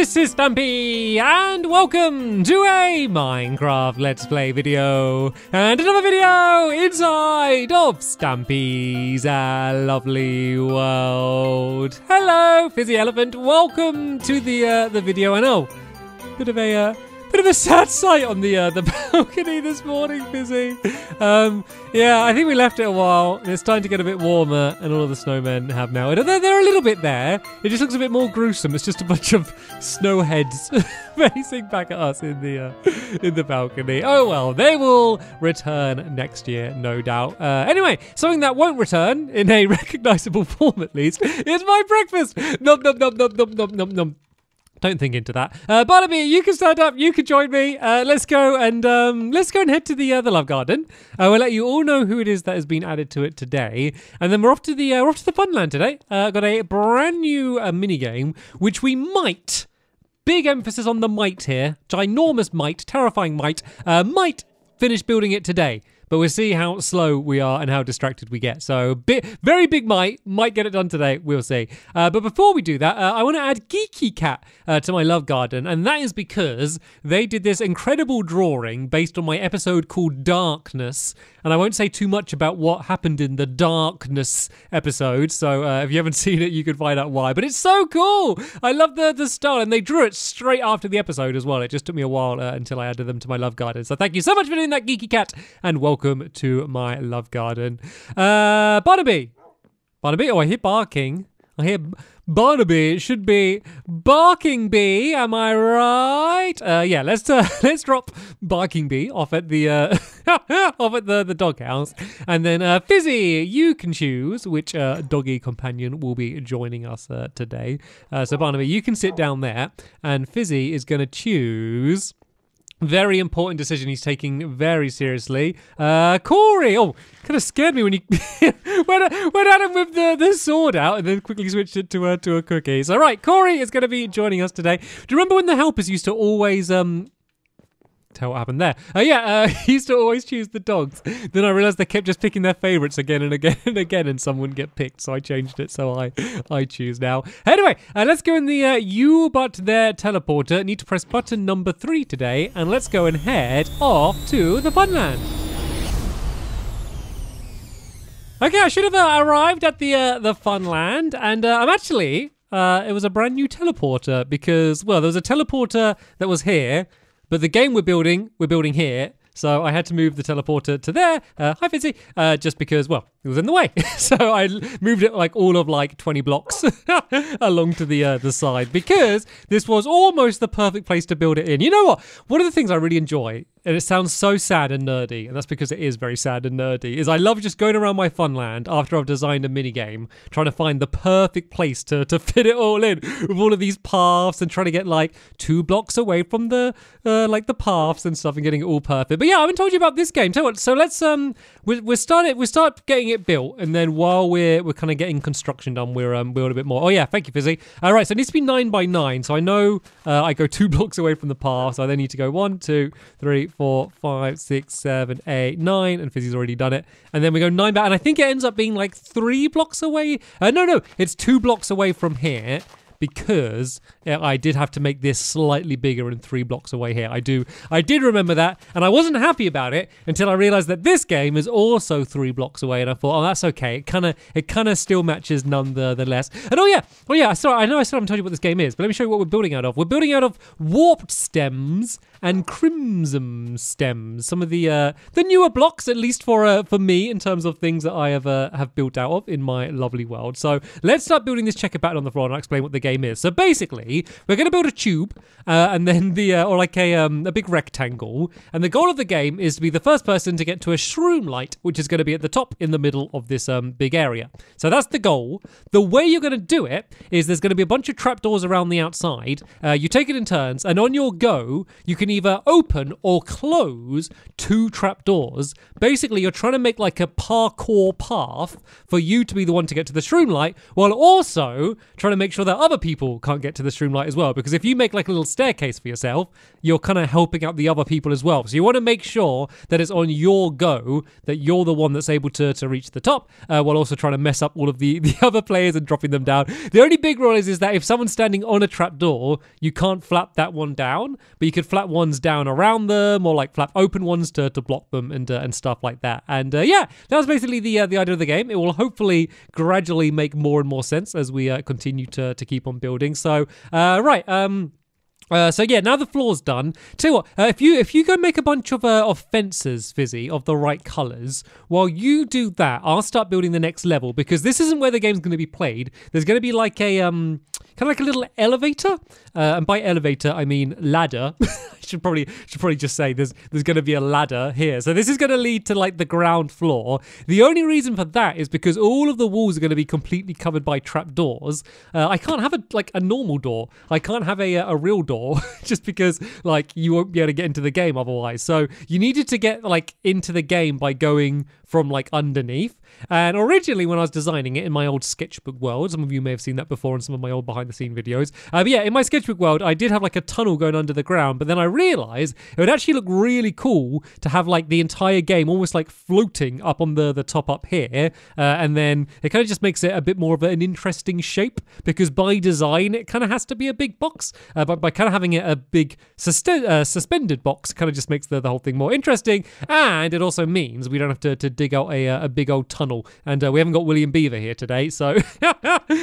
This is Stampy, and welcome to a Minecraft Let's Play video, and another video inside of Stampy's lovely world. Hello, Fizzy Elephant. Welcome to the video. I know, bit of a sad sight on the balcony this morning, Fizzy. Yeah, I think we left it a while. It's starting to get a bit warmer, and all of the snowmen have melted. They're a little bit there. It just looks a bit more gruesome. It's just a bunch of snow heads facing back at us in the balcony. Oh well, they will return next year, no doubt. Anyway, something that won't return in a recognizable form, at least, is my breakfast. Nom nom nom nom nom nom nom nom. Don't think into that. Barnaby, you can stand up. You can join me. Let's go and head to the love garden. We'll let you all know who it is that has been added to it today, and then we're off to the Funland today. Got a brand new mini game, which we might. Big emphasis on the might here. Ginormous might, terrifying might. Might finish building it today. But we'll see how slow we are and how distracted we get. So, very big might get it done today. We'll see. But before we do that, I want to add Geeky Cat to my love garden. And that is because they did this incredible drawing based on my episode called Darkness. And I won't say too much about what happened in the Darkness episode. So, if you haven't seen it, you can find out why. But it's so cool. I love the style. And they drew it straight after the episode as well. It just took me a while until I added them to my love garden. So, thank you so much for doing that, Geeky Cat. And welcome to my love garden. Barnaby. Oh, I hear barking. I hear Barnaby. It should be Barking Bee. Am I right? Yeah, let's drop Barking Bee off at the off at the doghouse, and then Fizzy, you can choose which doggy companion will be joining us today. So Barnaby, you can sit down there, and Fizzy is going to choose. Very important decision he's taking very seriously. Corey! Oh, kind of scared me when you went at him with the sword out and then quickly switched it to a cookie. So, right, Corey is going to be joining us today. Do you remember when the helpers used to always... Tell what happened there. He used to always choose the dogs. Then I realised they kept just picking their favourites again and again and again, and some wouldn't get picked, so I changed it, so I choose now. Anyway, let's go in the You But There teleporter. Need to press button number 3 today, and let's go and head off to the Funland. Okay, I should have arrived at the Funland, and I'm actually, it was a brand new teleporter because, well, there was a teleporter that was here, but the game we're building here. So I had to move the teleporter to there. Hi, Fizzy. Just because, well, it was in the way. So I moved it like all of 20 blocks along to the side because this was almost the perfect place to build it in. You know what? One of the things I really enjoy, and it sounds so sad and nerdy, and that's because it is very sad and nerdy, is I love just going around my Funland after I've designed a mini game, trying to find the perfect place to fit it all in with all of these paths and trying to get 2 blocks away from the paths and stuff and getting it all perfect. But yeah, I haven't told you about this game. Tell you what, so let's we start getting it built, and then while we're kind of getting construction done, we're build a bit more. Oh yeah, thank you, Fizzy. All right, so it needs to be 9 by 9. So I know I go 2 blocks away from the path, so I then need to go 1, 2, 3, 4, 5, 6, 7, 8, 9, and Fizzy's already done it. And then we go 9 back, and I think it ends up being 3 blocks away. No, it's 2 blocks away from here. Because I did have to make this slightly bigger and 3 blocks away here. I did remember that, and I wasn't happy about it until I realized that this game is also 3 blocks away, and I thought, oh, that's okay. It kind of still matches nonetheless. And oh yeah. Sorry, I know I still haven't told you what this game is, but let me show you what we're building out of. We're building out of warped stems and crimson stems. Some of the newer blocks, at least for me, in terms of things that I have built out of in my lovely world. So let's start building this checker pattern on the floor, and I'll explain what the game is. So basically, we're going to build a tube, and then a big rectangle, and the goal of the game is to be the first person to get to a shroom light, which is going to be at the top in the middle of this big area. So that's the goal. The way you're going to do it is there's going to be a bunch of trapdoors around the outside. You take it in turns, and on your go, you can either open or close 2 trapdoors. Basically, you're trying to make a parkour path for you to be the one to get to the shroom light, while also trying to make sure that other other people can't get to the Shroomlight as well, because if you make like a little staircase for yourself, you're kind of helping out the other people as well. So you want to make sure that it's on your go, that you're the one that's able to reach the top, while also trying to mess up all of the other players and dropping them down. The only big rule is that if someone's standing on a trapdoor, you can't flap that one down, but you could flap ones down around them, or like flap open ones to block them and stuff like that. And yeah, that was basically the idea of the game. It will hopefully gradually make more and more sense as we continue to keep on building. So right. So yeah, now the floor's done. Tell you what, if you go make a bunch of fences, Fizzy, of the right colours, while you do that, I'll start building the next level, because this isn't where the game's going to be played. There's going to be like a kind of like a little elevator, and by elevator I mean ladder. I should probably just say there's going to be a ladder here. So this is going to lead to like the ground floor. The only reason for that is because all of the walls are going to be completely covered by trapdoors. I can't have a normal door. I can't have a real door just because like you won't be able to get into the game otherwise. So you needed to get like into the game by going from like underneath. And originally when I was designing it in my old sketchbook world, some of you may have seen that before in some of my old behind the scene videos. But yeah, in my sketchbook world, I did have like a tunnel going under the ground, but then I realized it would actually look really cool to have like the entire game almost like floating up on the top up here. And then it kind of just makes it a bit more of an interesting shape, because by design, it kind of has to be a big box. But by kind of having it a big suspended box, kind of just makes the whole thing more interesting. And it also means we don't have to dig out a big old tunnel. And we haven't got William Beaver here today, so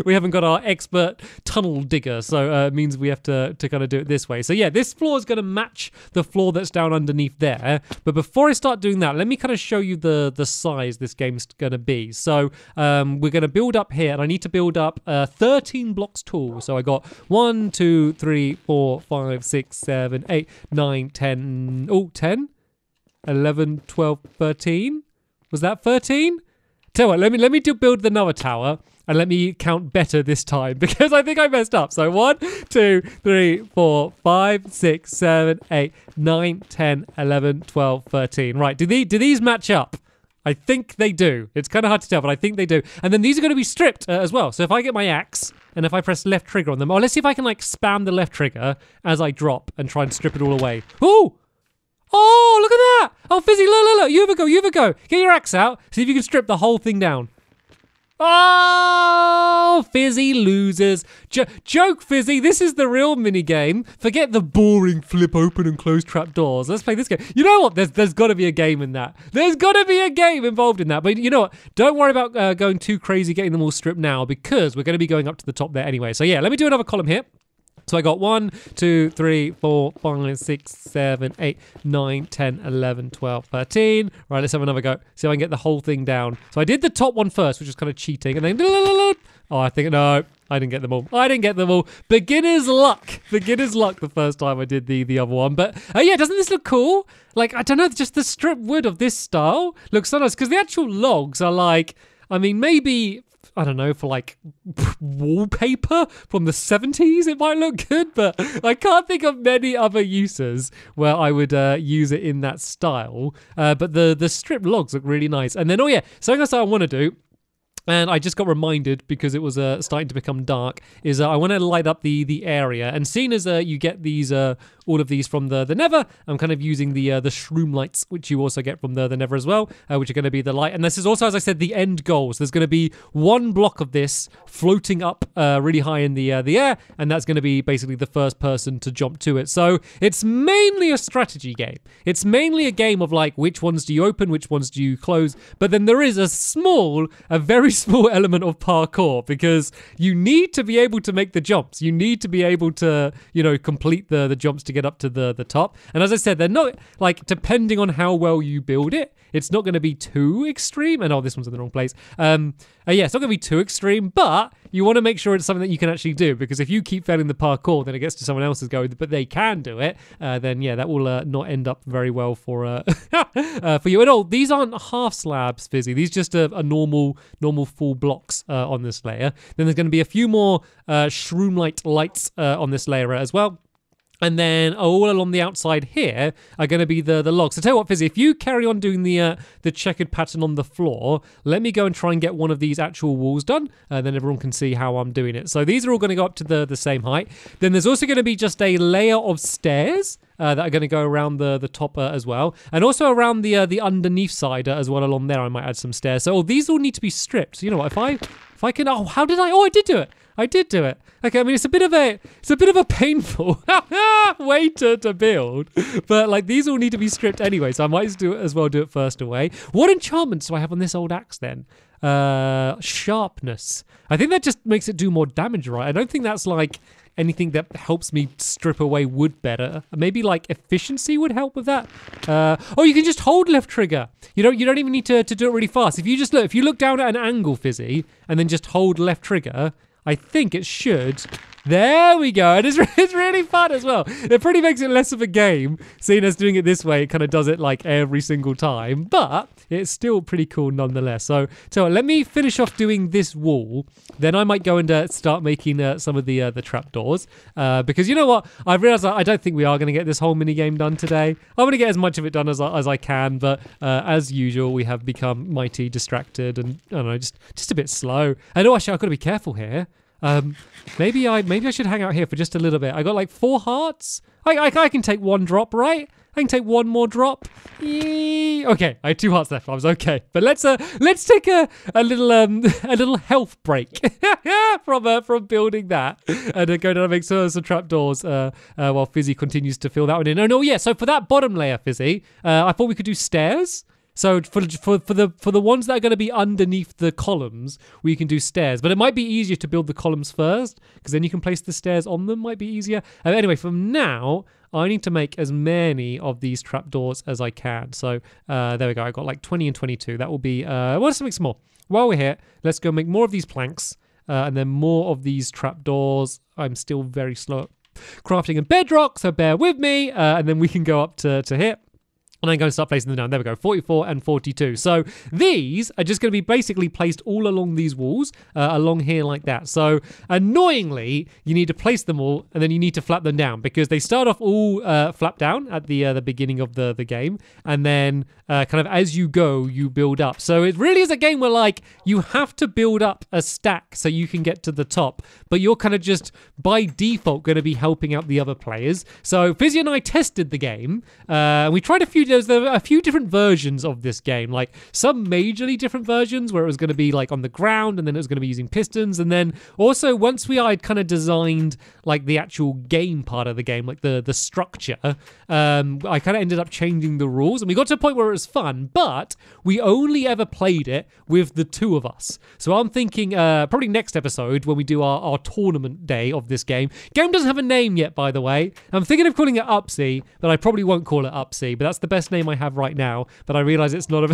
we haven't got our expert tunnel digger, so it means we have to kind of do it this way. So yeah, this floor is going to match the floor that's down underneath there. But before I start doing that, let me kind of show you the size this game's going to be. So we're going to build up here, and I need to build up 13 blocks tall. So I got 1, 2, 3, 4, 5, 6, 7, 8, 9, 10. Oh, 10, 11, 12, 13. Was that 13? Tell you what, let me build another tower, and let me count better this time, because I think I messed up. So 1, 2, 3, 4, 5, 6, 7, 8, 9, 10, 11, 12, 13. Right, do these match up? I think they do. It's kind of hard to tell, but I think they do. And then these are going to be stripped as well. So if I get my axe, and if I press left trigger on them, let's see if I can like spam the left trigger as I drop and try and strip it all away. Ooh! Oh, look at that! Oh, Fizzy, look, you have a go. Get your axe out, see if you can strip the whole thing down. Oh, Fizzy loses. Joke, Fizzy, this is the real minigame. Forget the boring flip open and close trap doors. Let's play this game. You know what? There's got to be a game in that. There's got to be a game involved in that. But you know what? Don't worry about going too crazy getting them all stripped now, because we're going to be going up to the top there anyway. So yeah, let me do another column here. So I got 1, 2, 3, 4, 5, 6, 7, 8, 9, 10, 11, 12, 13. Right, let's have another go. See if I can get the whole thing down. So I did the top one first, which was kind of cheating. And then, no, I didn't get them all. Beginner's luck the first time I did the other one. But yeah, doesn't this look cool? Like, I don't know, just the strip wood of this style looks so nice, because the actual logs are like, I mean, maybe, I don't know, for like wallpaper from the 70s, it might look good, but I can't think of many other uses where I would use it in that style. But the strip logs look really nice. And then, oh yeah, something else I want to do, and I just got reminded because it was starting to become dark, is I want to light up the area. And seeing as you get these all of these from the Nether, I'm kind of using the shroom lights, which you also get from the Nether as well, which are going to be the light. And this is also, as I said, the end goal. So there's going to be one block of this floating up really high in the air, and that's going to be basically the first person to jump to it. So it's mainly a strategy game. It's mainly a game of like, which ones do you open, which ones do you close? But then there is a very small element of parkour, because you need to be able to make the jumps. You need to be able to, complete the jumps to get up to the top. And as I said, they're not, like, depending on how well you build it, it's not going to be too extreme. And this one's in the wrong place. Yeah, it's not going to be too extreme, but you want to make sure it's something that you can actually do, because if you keep failing the parkour, then it gets to someone else's go, but they can do it, then yeah, that will not end up very well for for you at all. These aren't half slabs, Fizzy. These just are normal full blocks on this layer. Then there's going to be a few more shroomlight lights on this layer as well. And then all along the outside here are going to be the logs. So tell you what, Fizzy, if you carry on doing the checkered pattern on the floor, let me go and try and get one of these actual walls done. Then everyone can see how I'm doing it. So these are all going to go up to the same height. Then there's also going to be just a layer of stairs that are going to go around the top as well. And also around the underneath side as well along there, I might add some stairs. So these all need to be stripped. So you know what, if I can, how did I? Oh, I did do it. I did do it. Okay, I mean it's a bit of a painful way to build, but like these all need to be stripped anyway, so I might as well do it first away. What enchantments do I have on this old axe then? Sharpness. I think that just makes it do more damage, right? I don't think that's like anything that helps me strip away wood better. Maybe like efficiency would help with that. Oh, you can just hold left trigger. You don't even need to do it really fast. If you look down at an angle, Fizzy, and then just hold left trigger, I think it should. There we go. And it's really fun as well. It pretty makes it less of a game, seeing as doing it this way, it kind of does it like every single time. But it's still pretty cool nonetheless. So let me finish off doing this wall. Then I might go and start making some of the trapdoors. Because you know what? I've realized I don't think we are going to get this whole mini game done today. I'm going to get as much of it done as I can. But as usual, we have become mighty distracted and I don't know, just a bit slow. And actually, I've got to be careful here. Maybe I should hang out here for just a little bit. I got like 4 hearts. I can take 1 drop, right? I can take 1 more drop. Yee. Okay, I had 2 hearts left. I was okay. But let's take a little health break from building that and go down and make some trapdoors while Fizzy continues to fill that one in. Oh no, yeah. So for that bottom layer, Fizzy, I thought we could do stairs. So for the ones that are going to be underneath the columns, we can do stairs. But it might be easier to build the columns first, because then you can place the stairs on them. Might be easier. Anyway, from now, I need to make as many of these trapdoors as I can. So there we go. I got like 20 and 22. That will be... let's make some more. While we're here, let's go make more of these planks. And then more of these trapdoors. I'm still very slow at crafting in bedrock, so bear with me. And then we can go up to here. And I'm going to start placing them down. There we go, 44 and 42. So these are just going to be basically placed all along these walls, along here like that. So annoyingly, you need to place them all, and then you need to flap them down, because they start off all flap down at the beginning of the game, and then kind of as you go, you build up. So it really is a game where like you have to build up a stack so you can get to the top, but you're kind of just by default going to be helping out the other players. So Fizzy and I tested the game. We tried there were a few different versions of this game, like some majorly different versions where it was going to be like on the ground, and then it was going to be using pistons, and then also once I'd kind of designed like the actual game part of the game, like the structure, I kind of ended up changing the rules, and we got to a point where it was fun, but we only ever played it with the 2 of us. So I'm thinking probably next episode when we do our tournament day of this game. Game doesn't have a name yet, by the way. I'm thinking of calling it Upsy, but I probably won't call it Upsy, but that's the best name I have right now, but I realize it's not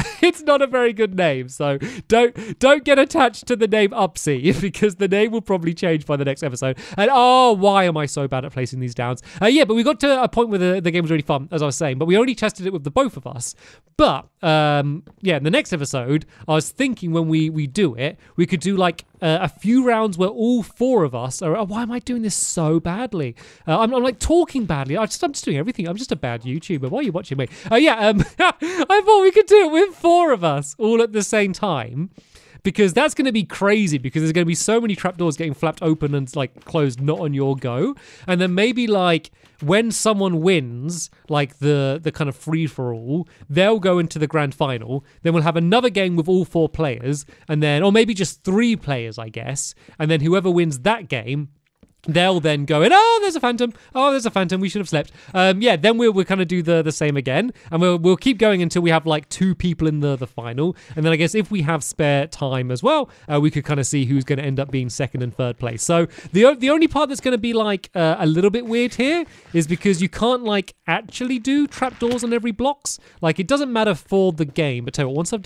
a very good name, so don't get attached to the name Upsy, because the name will probably change by the next episode. And why am I so bad at placing these down? Yeah, but we got to a point where the game was really fun, as I was saying, but we only tested it with the both of us. But yeah, in the next episode, I was thinking when we do it, we could do like a few rounds where all 4 of us are... why am I doing this so badly? I'm like talking badly. I'm just doing everything. I'm just a bad YouTuber. Why are you watching me? Yeah, I thought we could do it with 4 of us all at the same time, because that's going to be crazy, because there's going to be so many trapdoors getting flapped open and like closed, not on your go. And then maybe like when someone wins like the kind of free-for-all, they'll go into the grand final. Then we'll have another game with all 4 players, and then, or maybe just 3 players, I guess. And then whoever wins that game, they'll then go in, there's a phantom. There's a phantom. We should have slept. Yeah, then we'll kind of do the same again. And we'll keep going until we have like 2 people in the final. And then I guess if we have spare time as well, we could kind of see who's going to end up being 2nd and 3rd place. So the only part that's going to be like a little bit weird here is because you can't like actually do trapdoors on every blocks. Like it doesn't matter for the game. But tell you what, once I've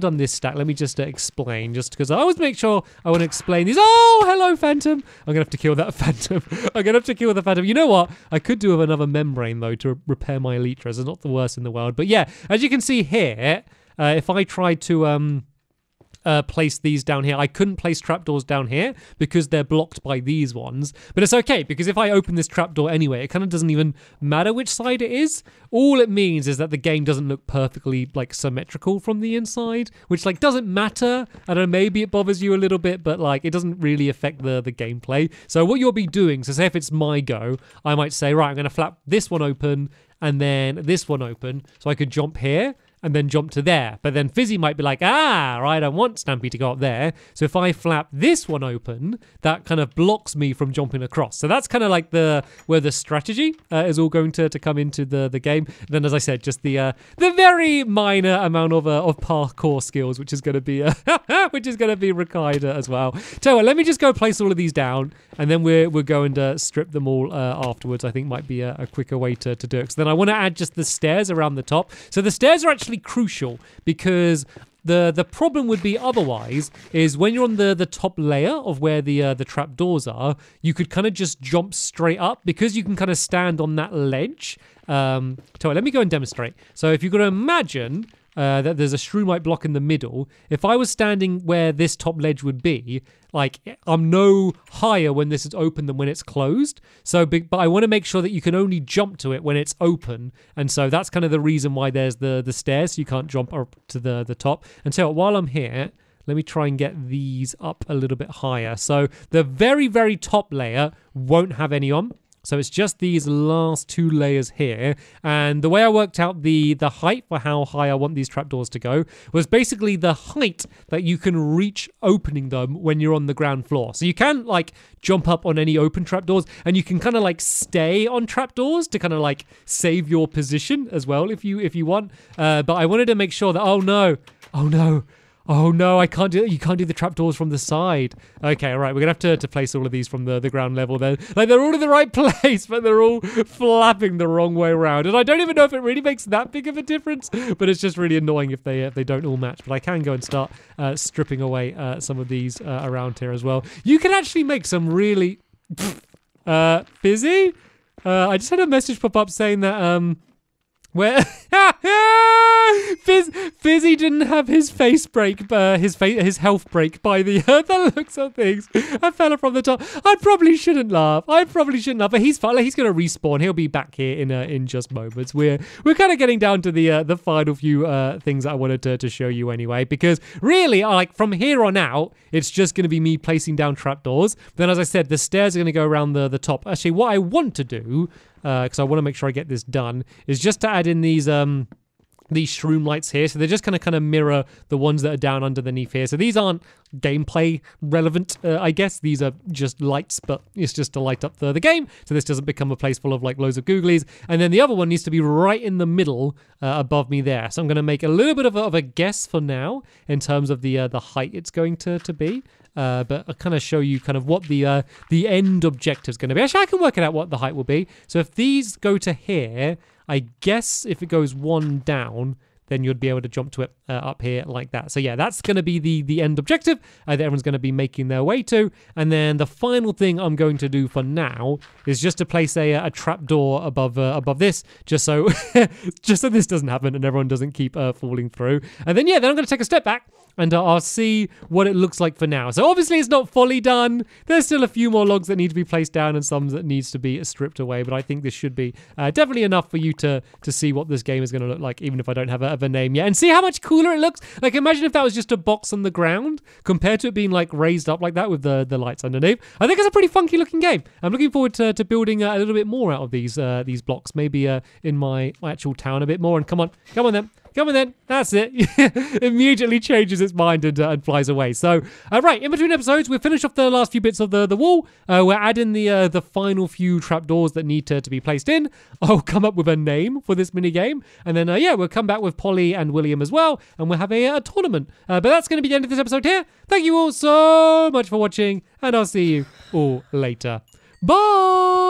done this stack, let me just explain, just because I always make sure I want to explain these. Oh, hello, phantom. I'm going to have to kill that phantom. I'm going to have to kill the phantom. You know what? I could do with another membrane, though, to repair my elytras. It's not the worst in the world. But yeah, as you can see here, if I try to place these down here. I couldn't place trapdoors down here because they're blocked by these ones. But it's okay, because if I open this trapdoor anyway, it kind of doesn't even matter which side it is. All it means is that the game doesn't look perfectly like symmetrical from the inside, which like doesn't matter. I don't know, maybe it bothers you a little bit, but like it doesn't really affect the gameplay. So what you'll be doing, so say if it's my go, I might say, right, I'm going to flap this one open and then this one open, so I could jump here and then jump to there. But then Fizzy might be like, right, I don't want Stampy to go up there. So if I flap this one open, that kind of blocks me from jumping across. So that's kind of like where the strategy is all going to come into the game. And then, as I said, just the very minor amount of parkour skills, which is going to be required as well. Tell you what, let me just go place all of these down, and then we're going to strip them all afterwards. I think might be a quicker way to do it. So then I want to add just the stairs around the top. So the stairs are actually crucial, because the problem would be otherwise is when you're on the top layer of where the trapdoors are, you could kind of just jump straight up because you can kind of stand on that ledge. Let me go and demonstrate. So if you're going to imagine that there's a shroomite block in the middle, if I was standing where this top ledge would be, like I'm no higher when this is open than when it's closed. So, but I want to make sure that you can only jump to it when it's open, and so that's kind of the reason why there's the stairs. So you can't jump up to the top. And so while I'm here, let me try and get these up a little bit higher. So the very, very top layer won't have any on. So it's just these last two layers here. And the way I worked out the height for how high I want these trapdoors to go was basically the height that you can reach opening them when you're on the ground floor. So you can like jump up on any open trapdoors, and you can kind of like stay on trapdoors to kind of like save your position as well if you want. But I wanted to make sure that, oh no, I can't do it. You can't do the trapdoors from the side. Okay, all right, we're gonna have to place all of these from the ground level then. Like they're all in the right place, but they're all flapping the wrong way around. And I don't even know if it really makes that big of a difference, but it's just really annoying if they don't all match. But I can go and start stripping away some of these around here as well. You can actually make some really Fizzy? I just had a message pop up saying that where Fizzy didn't have his face break, his health break by the looks of things. I fell from the top. I probably shouldn't laugh. But he's fine. He's gonna respawn. He'll be back here in just moments. We're kind of getting down to the final few things that I wanted to show you anyway, because really, like from here on out, it's just gonna be me placing down trapdoors. Then, as I said, the stairs are gonna go around the top. Actually, what I want to do, because I want to make sure I get this done, is just to add in these shroom lights here. So they're just going to kind of mirror the ones that are down underneath here. So these aren't gameplay relevant, I guess. These are just lights, but it's just to light up the game, so this doesn't become a place full of like loads of googlies. And then the other one needs to be right in the middle above me there. So I'm going to make a little bit of a guess for now in terms of the height it's going to be. But I'll kind of show you kind of what the end objective is going to be. Actually, I can work it out what the height will be. So if these go to here, I guess if it goes one down, then you'd be able to jump to it up here like that. So yeah, that's going to be the end objective that everyone's going to be making their way to. And then the final thing I'm going to do for now is just to place a trapdoor above this, just so this doesn't happen and everyone doesn't keep falling through. And then yeah, then I'm going to take a step back and I'll see what it looks like for now. So obviously it's not fully done. There's still a few more logs that need to be placed down and some that needs to be stripped away. But I think this should be definitely enough for you to see what this game is going to look like, even if I don't have a name yet. And see how much cooler it looks. Like imagine if that was just a box on the ground compared to it being like raised up like that with the lights underneath. I think it's a pretty funky looking game. I'm looking forward to building a little bit more out of these blocks, maybe in my actual town a bit more. And come on then. That's it. Immediately changes its mind and flies away. So, right, in between episodes, we'll finish off the last few bits of the wall. We're adding the final few trapdoors that need to be placed in. I'll come up with a name for this mini game. And then, we'll come back with Polly and William as well. And we'll have a tournament. But that's going to be the end of this episode here. Thank you all so much for watching. And I'll see you all later. Bye!